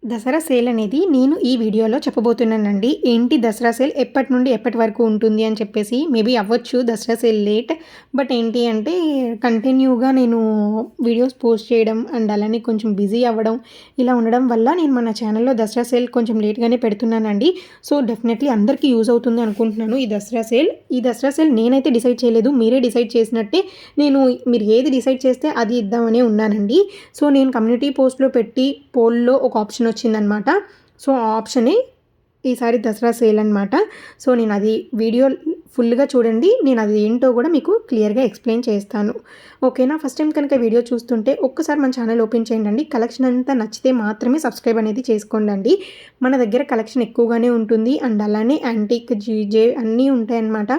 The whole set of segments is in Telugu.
దసరా సేల్ అనేది నేను ఈ వీడియోలో చెప్పబోతున్నానండి. ఏంటి దసరా సేల్ ఎప్పటి నుండి ఎప్పటి వరకు ఉంటుంది అని చెప్పేసి. మేబీ అవ్వచ్చు దసరా సేల్ లేట్. బట్ ఏంటి అంటే కంటిన్యూగా నేను వీడియోస్ పోస్ట్ చేయడం అండ్ అలానే కొంచెం బిజీ అవ్వడం ఇలా ఉండడం వల్ల నేను మన ఛానల్‌లో దసరా సేల్ కొంచెం లేట్‌గానే పెడుతున్నానండి. సో, డెఫినెట్‌లీ అందరికీ యూజ్ అవుతుంది అనుకుంటున్నాను ఈ దసరా సేల్. ఈ దసరా సేల్ నేనైతే డిసైడ్ చేయలేదు. మీరే డిసైడ్ చేసినట్టే నేను మీరు ఏది డిసైడ్ చేస్తే అది ఇద్దామనే ఉన్నానండి. సో, నేను కమ్యూనిటీ పోస్ట్‌లో పెట్టి పోల్‌లో ఒక ఆప్షన్ వచ్చిందనమాట. సో, ఆ ఆప్షనే ఈసారి దసరా సేల్ అనమాట. సో, నేను అది వీడియో ఫుల్‌గా చూడండి. నేను అది ఏంటో కూడా మీకు క్లియర్‌గా ఎక్స్‌ప్లెయిన్ చేస్తాను. ఓకేనా? ఫస్ట్ టైం కనుక వీడియో చూస్తుంటే ఒక్కసారి మన ఛానల్ ఓపెన్ చేయండి. కలెక్షన్ అంతా నచ్చితే మాత్రమే సబ్స్క్రైబ్ అనేది చేసుకోండి. మన దగ్గర కలెక్షన్ ఎక్కువగానే ఉంటుంది. అండ్ అలానే యాంటిక్, జీజే అన్నీ ఉంటాయన్నమాట.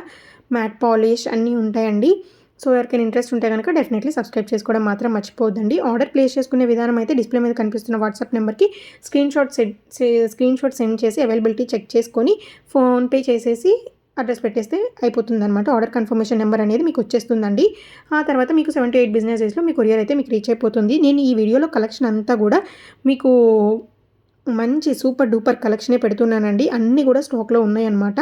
మ్యాట్ పాలిష్ అన్నీ ఉంటాయండి. సో, ఎవరికైనా ఇంట్రెస్ట్ ఉంటే గనుక డెఫినెట్‌లీ సబ్స్క్రైబ్ చేసుకోవడం మాత్రం మర్చిపోవద్దండి. ఆర్డర్ ప్లేస్ చేసుకునే విధానం అయితే డిస్‌ప్లే మీద కనిపిస్తున్న వాట్సాప్ నెంబర్‌కి స్క్రీన్‌షాట్ సెండ్ చేసి అవైలబిలిటీ చెక్ చేసుకొని ఫోన్‌పే చేసేసి అడ్రస్ పెట్టేస్తే అయిపోతుందనమాట. ఆర్డర్ కన్ఫర్మేషన్ నెంబర్ అనేది మీకు వచ్చేస్తుందండి. ఆ తర్వాత మీకు 7-8 బిజినెస్ డేస్‌లో మీ కొరియర్ అయితే మీకు రీచ్ అయిపోతుంది. నేను ఈ వీడియోలో కలెక్షన్ అంతా కూడా మీకు మంచి సూపర్ డూపర్ కలెక్షనే పెడుతున్నానండి. అన్నీ కూడా స్టాక్‌లో ఉన్నాయన్నమాట.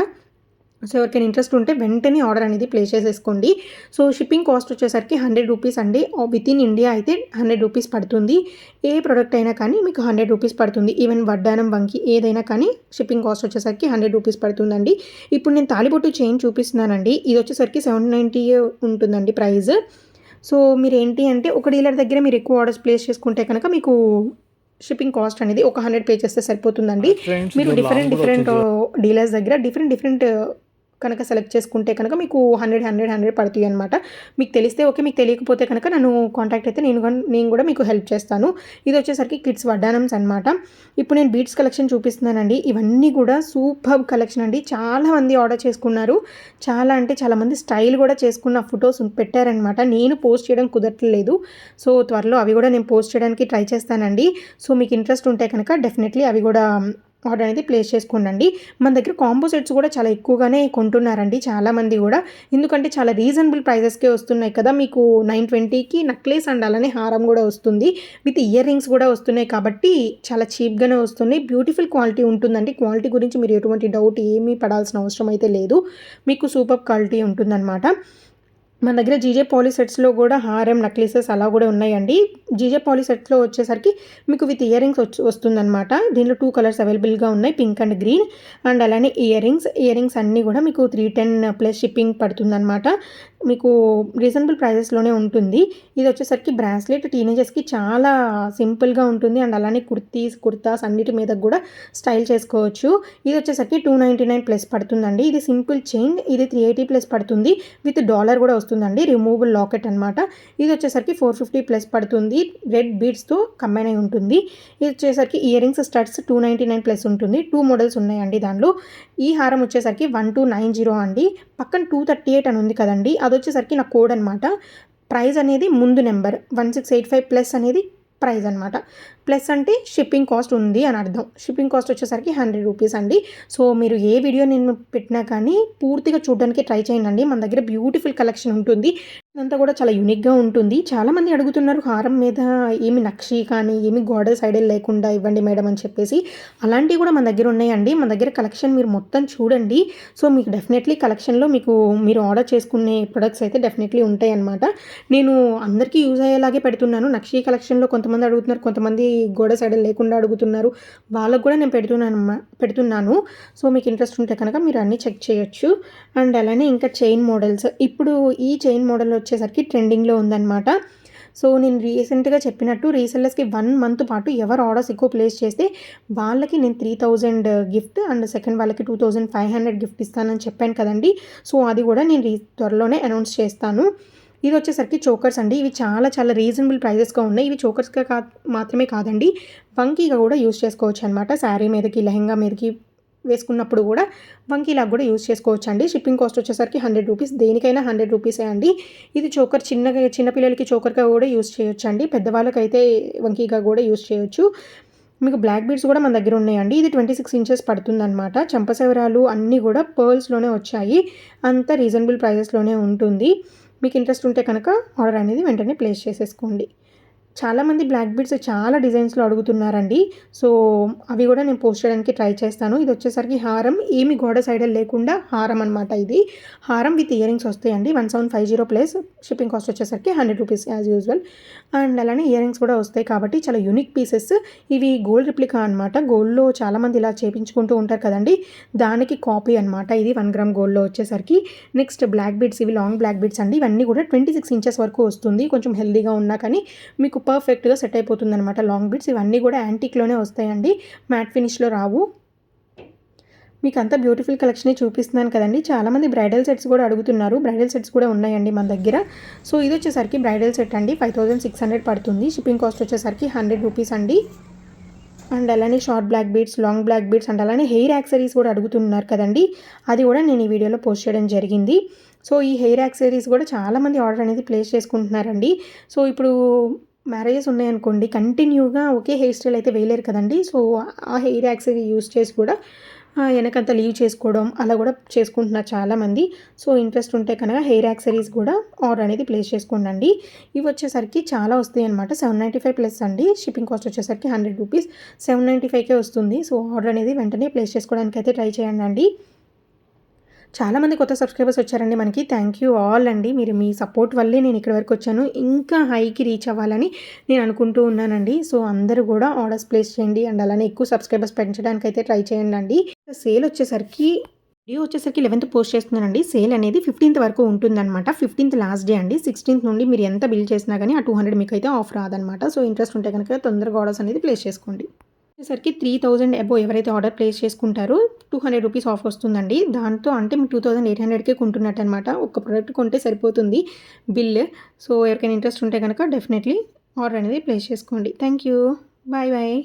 సో, ఎవరికైనా ఇంట్రెస్ట్ ఉంటే వెంటనే ఆర్డర్ అనేది ప్లేస్ చేసేసుకోండి. సో, షిప్పింగ్ కాస్ట్ వచ్చేసరికి రూ. 100 అండి. వితిన్ ఇండియా అయితే రూ. 100 పడుతుంది. ఏ ప్రొడక్ట్ అయినా కానీ మీకు రూ. 100 పడుతుంది. ఈవెన్ వడ్డానం, వంకి ఏదైనా కానీ షిప్పింగ్ కాస్ట్ వచ్చేసరికి రూ. 100 పడుతుందండి. ఇప్పుడు నేను తాళిబొట్టు చైన్ చూపిస్తున్నానండి. ఇది వచ్చేసరికి 790 ఉంటుందండి ప్రైస్. సో, మీరేంటి అంటే ఒక డీలర్ దగ్గర మీరు ఎక్కువ ఆర్డర్స్ ప్లేస్ చేసుకుంటే కనుక మీకు షిప్పింగ్ కాస్ట్ అనేది ఒక 100 పే చేస్తే సరిపోతుందండి. మీరు డిఫరెంట్ డీలర్స్ దగ్గర డిఫరెంట్ కనుక సెలెక్ట్ చేసుకుంటే కనుక మీకు 100 పడతాయన్నమాట. మీకు తెలిస్తే ఓకే. మీకు తెలియకపోతే కనుక నన్ను కాంటాక్ట్ అయితే నేను కూడా మీకు హెల్ప్ చేస్తాను. ఇది వచ్చేసరికి కిడ్స్ వడ్డానమ్స్ అనమాట. ఇప్పుడు నేను బీడ్స్ కలెక్షన్ చూపిస్తున్నానండి. ఇవన్నీ కూడా సూపర్బ్ కలెక్షన్ అండి. చాలామంది ఆర్డర్ చేసుకున్నారు. చాలా అంటే చాలామంది స్టైల్ కూడా చేసుకున్న ఫొటోస్ పెట్టారనమాట. నేను పోస్ట్ చేయడం కుదరట్లేదు. సో, త్వరలో అవి కూడా నేను పోస్ట్ చేయడానికి ట్రై చేస్తానండి. సో, మీకు ఇంట్రెస్ట్ ఉంటే కనుక డెఫినెట్లీ అవి కూడా ఆర్డర్ అనేది ప్లేస్ చేసుకోండి. మన దగ్గర కాంబో సెట్స్ కూడా చాలా ఎక్కువగానే కొంటున్నారండి చాలామంది కూడా. ఎందుకంటే చాలా రీజనబుల్ ప్రైజెస్‌కే వస్తున్నాయి కదా! మీకు 920కి నెక్లెస్ అండ్ అలానే హారం కూడా వస్తుంది. విత్ ఇయర్ రింగ్స్ కూడా వస్తున్నాయి కాబట్టి చాలా చీప్‌గానే వస్తున్నాయి. బ్యూటిఫుల్ క్వాలిటీ ఉంటుందండి. క్వాలిటీ గురించి మీరు ఎటువంటి డౌట్ ఏమీ పడాల్సిన అవసరం అయితే లేదు. మీకు సూపర్బ్ క్వాలిటీ ఉంటుందన్నమాట. మన దగ్గర జీజే పాలీ సెట్స్‌లో కూడా హారం, నెక్లెసెస్ అలా కూడా ఉన్నాయండి. జీజే పాలీ సెట్స్‌లో వచ్చేసరికి మీకు విత్ ఇయర్ రింగ్స్ వస్తుందనమాట. దీనిలో 2 కలర్స్ అవైలబుల్‌గా ఉన్నాయి. Pink and green. అండ్ అలానే ఇయర్ రింగ్స్ అన్నీ కూడా మీకు 310 ప్లస్ షిప్పింగ్ పడుతుందనమాట. మీకు రీజనబుల్ ప్రైజెస్‌లోనే ఉంటుంది. ఇది వచ్చేసరికి బ్రాస్లెట్ టీనేజర్స్‌కి చాలా సింపుల్‌గా ఉంటుంది. అండ్ అలానే కుర్తాస్ అన్నిటి మీద కూడా స్టైల్ చేసుకోవచ్చు. ఇది వచ్చేసరికి 299 ప్లస్ పడుతుందండి. ఇది సింపుల్ చైన్. ఇది 380 ప్లస్ పడుతుంది. విత్ డాలర్ కూడా వస్తుందండి. రిమూవబుల్ లాకెట్ అనమాట. ఇది వచ్చేసరికి 450 ప్లస్ పడుతుంది. రెడ్ బీడ్స్‌తో కంబైన్ అయి ఉంటుంది. ఇది వచ్చేసరికి ఇయర్ రింగ్స్ స్టడ్స్ 299 ప్లస్ ఉంటుంది. 2 మోడల్స్ ఉన్నాయండి దానిలో. ఈ హారం వచ్చేసరికి 1290 అండి. పక్కన 238 అని ఉంది కదండీ! అదొచ్చేసరికి నా కోడ్ అనమాట. ప్రైస్ అనేది ముందు నెంబర్ 1685 ప్లస్ అనేది ప్రైస్ అనమాట. ప్లస్ అంటే షిప్పింగ్ కాస్ట్ ఉంది అని అర్థం. షిప్పింగ్ కాస్ట్ వచ్చేసరికి రూ. 100 అండి. సో, మీరు ఏ వీడియో నేను పెట్టినా కానీ పూర్తిగా చూడడానికి ట్రై చేయండి. మన దగ్గర బ్యూటిఫుల్ కలెక్షన్ ఉంటుంది. ఇదంతా కూడా చాలా యూనిక్‌గా ఉంటుంది. చాలామంది అడుగుతున్నారు హారం మీద ఏమి నక్షి కానీ, ఏమి గోడల్ సైడల్ లేకుండా ఇవ్వండి మేడం అని చెప్పేసి. అలాంటివి కూడా మన దగ్గర ఉన్నాయండి. మన దగ్గర కలెక్షన్ మీరు మొత్తం చూడండి. సో, మీకు డెఫినెట్లీ కలెక్షన్‌లో మీరు ఆర్డర్ చేసుకునే ప్రొడక్ట్స్ అయితే డెఫినెట్లీ ఉంటాయన్నమాట. నేను అందరికీ యూజ్ అయ్యేలాగే పెడుతున్నాను. నక్షి కలెక్షన్‌లో కొంతమంది అడుగుతున్నారు. కొంతమంది గోడ సైడల్ లేకుండా అడుగుతున్నారు. వాళ్ళకి కూడా నేను పెడుతున్నాను. సో, మీకు ఇంట్రెస్ట్ ఉంటే కనుక మీరు అన్నీ చెక్ చేయొచ్చు. అండ్ అలానే ఇంకా చైన్ మోడల్స్. ఇప్పుడు ఈ చైన్ మోడల్ వచ్చేసరికి ట్రెండింగ్‌లో ఉందన్నమాట. సో, నేను రీసెంట్‌గా చెప్పినట్టు రీసెల్లర్స్‌కి 1 మంత్ పాటు ఎవరు ఆర్డర్స్ ఎక్కువ ప్లేస్ చేస్తే వాళ్ళకి నేను 3000 గిఫ్ట్ అండ్ సెకండ్ వాళ్ళకి 2500 గిఫ్ట్ ఇస్తానని చెప్పాను కదండీ! సో, అది కూడా నేను త్వరలోనే అనౌన్స్ చేస్తాను. ఇది వచ్చేసరికి చోకర్స్ అండి. ఇవి చాలా రీజనబుల్ ప్రైజెస్‌గా ఉన్నాయి. ఇవి చోకర్స్‌గా మాత్రమే కాదండి. వంకీగా కూడా యూజ్ చేసుకోవచ్చు అనమాట. శారీ మీదకి, లెహెంగా మీదకి వేసుకున్నప్పుడు కూడా వంకీలాగా కూడా యూజ్ చేసుకోవచ్చండి. షిప్పింగ్ కాస్ట్ వచ్చేసరికి రూ. 100. దేనికైనా రూ. 100 అండి. ఇది చోకర్ చిన్న పిల్లలకి చోకర్‌గా కూడా యూజ్ చేయొచ్చండి. పెద్దవాళ్ళకైతే వంకీగా కూడా యూజ్ చేయొచ్చు. మీకు బ్లాక్ బీడ్స్ కూడా మన దగ్గర ఉన్నాయండి. ఇది 26 ఇంచెస్ పడుతుందనమాట. చంపసవరాలు అన్నీ కూడా పర్ల్స్‌లోనే వచ్చాయి. అంతా రీజనబుల్ ప్రైజెస్‌లోనే ఉంటుంది. మీకు ఇంట్రెస్ట్ ఉంటే కనుక ఆర్డర్ అనేది వెంటనే ప్లేస్ చేసేసుకోండి. చాలామంది బ్లాక్ బీడ్స్ చాలా డిజైన్స్‌లో అడుగుతున్నారండి. సో, అవి గూడా నేను పోస్ట్ చేయడానికి ట్రై చేస్తాను. ఇదొచ్చేసరికి హారం ఏమి గోడ సైడల్ లేకుండా హారం అనమాట ఇది. హారం విత్ ఇయరింగ్స్ వస్తాయండి. 1750 ప్లస్ షిప్పింగ్ కాస్ట్ వచ్చేసరికి రూ. 100 యాజ్ యూజువల్. అండ్ అలానే ఇయరింగ్స్ కూడా వస్తాయి కాబట్టి చాలా యూనిక్ పీసెస్. ఇవి గోల్డ్ రిప్లికా అనమాట. గోల్డ్‌లో చాలామంది ఇలా చేపించుకుంటూ ఉంటారు కదండీ! దానికి కాపీ అనమాట. ఇది 1 గ్రామ్ గోల్డ్‌లో వచ్చేసరికి. నెక్స్ట్ బ్లాక్ బీడ్స్, ఇవి లాంగ్ బ్లాక్ బీడ్స్ అండి. ఇవన్నీ కూడా 26 ఇంచెస్ వరకు వస్తుంది. కొంచెం హెల్తీగా ఉన్నా కానీ మీకు పర్ఫెక్ట్‌గా సెట్ అయిపోతుందనమాట లాంగ్ బీడ్స్. ఇవన్నీ కూడా యాంటిక్‌లోనే వస్తాయండి. మ్యాట్ ఫినిష్‌లో రావు. మీకంతా బ్యూటిఫుల్ కలెక్షనే చూపిస్తున్నాను కదండీ! చాలామంది బ్రైడల్ సెట్స్ కూడా అడుగుతున్నారు. బ్రైడల్ సెట్స్ కూడా ఉన్నాయండి మన దగ్గర. సో, ఇదొచ్చేసరికి బ్రైడల్ సెట్ అండి. 5600 పడుతుంది. షిప్పింగ్ కాస్ట్ వచ్చేసరికి రూ. 100 అండి. అండ్ అలానే short black beads, long black beads and అలానే హెయిర్ యాక్సెసరీస్ కూడా అడుగుతున్నారు కదండీ! అది కూడా నేను ఈ వీడియోలో పోస్ట్ చేయడం జరిగింది. సో, ఈ హెయిర్ యాక్సెసరీస్ కూడా చాలామంది ఆర్డర్ అనేది ప్లేస్ చేసుకుంటున్నారండి. సో, ఇప్పుడు మ్యారేజెస్ ఉన్నాయనుకోండి, కంటిన్యూగా ఒకే హెయిర్ స్టైల్ అయితే వేయలేరు కదండీ! సో, ఆ హెయిర్ యాక్సెసరీ యూజ్ చేసి కూడా ఎనకంతా లీవ్ చేసుకోవడం అలా కూడా చేసుకుంటున్నారు చాలామంది. సో, ఇంట్రెస్ట్ ఉంటే కనుక హెయిర్ యాక్సెసరీస్ కూడా ఆర్డర్ అనేది ప్లేస్ చేసుకోండి. ఇవి వచ్చేసరికి చాలా వస్తాయన్నమాట. 795 ప్లస్ అండి. షిప్పింగ్ కాస్ట్ వచ్చేసరికి రూ. 100. 795కే వస్తుంది. సో, ఆర్డర్ అనేది వెంటనే ప్లేస్ చేసుకోవడానికి అయితే ట్రై చేయండి. చాలామంది కొత్త సబ్స్క్రైబర్స్ వచ్చారండి మనకి. థ్యాంక్ యూ ఆల్ అండి. మీరు మీ సపోర్ట్ వల్లే నేను ఇక్కడి వరకు వచ్చాను. ఇంకా హైకి రీచ్ అవ్వాలని నేను అనుకుంటూ ఉన్నానండి. సో, అందరూ కూడా ఆర్డర్స్ ప్లేస్ చేయండి అండ్ అలానే ఎక్కువ సబ్స్క్రైబర్స్ పెంచడానికైతే ట్రై చేయండి. సేల్ వచ్చేసరికి వీడియో వచ్చేసరికి 11th పోస్ట్ చేస్తున్నానండి. సేల్ అనేది 15th వరకు ఉంటుందన్నమాట. 15th లాస్ట్ డే అండి. 16th నుండి మీరు ఎంత బిల్ చేసినా కానీ ఆ 200 మీకైతే ఆఫ్ రాదనమాట. సో, ఇంట్రెస్ట్ ఉంటే కనుక తొందరగా ఆర్డర్స్ అనేది ప్లేస్ చేసుకోండి. వచ్చేసరికి 3000 అబోవ్ ఎవరైతే ఆర్డర్ ప్లేస్ చేసుకుంటారో రూ. 200 ఆఫ్ వస్తుందండి. దాంతో అంటే మీరు 2800కే కొంటున్నట్టు అనమాట. ఒక ప్రోడక్ట్ కొంటే సరిపోతుంది బిల్. సో, ఎవరికైనా ఇంట్రెస్ట్ ఉంటే కనుక డెఫినెట్లీ ఆర్డర్ అనేది ప్లేస్ చేసుకోండి. Thank you. Bye bye.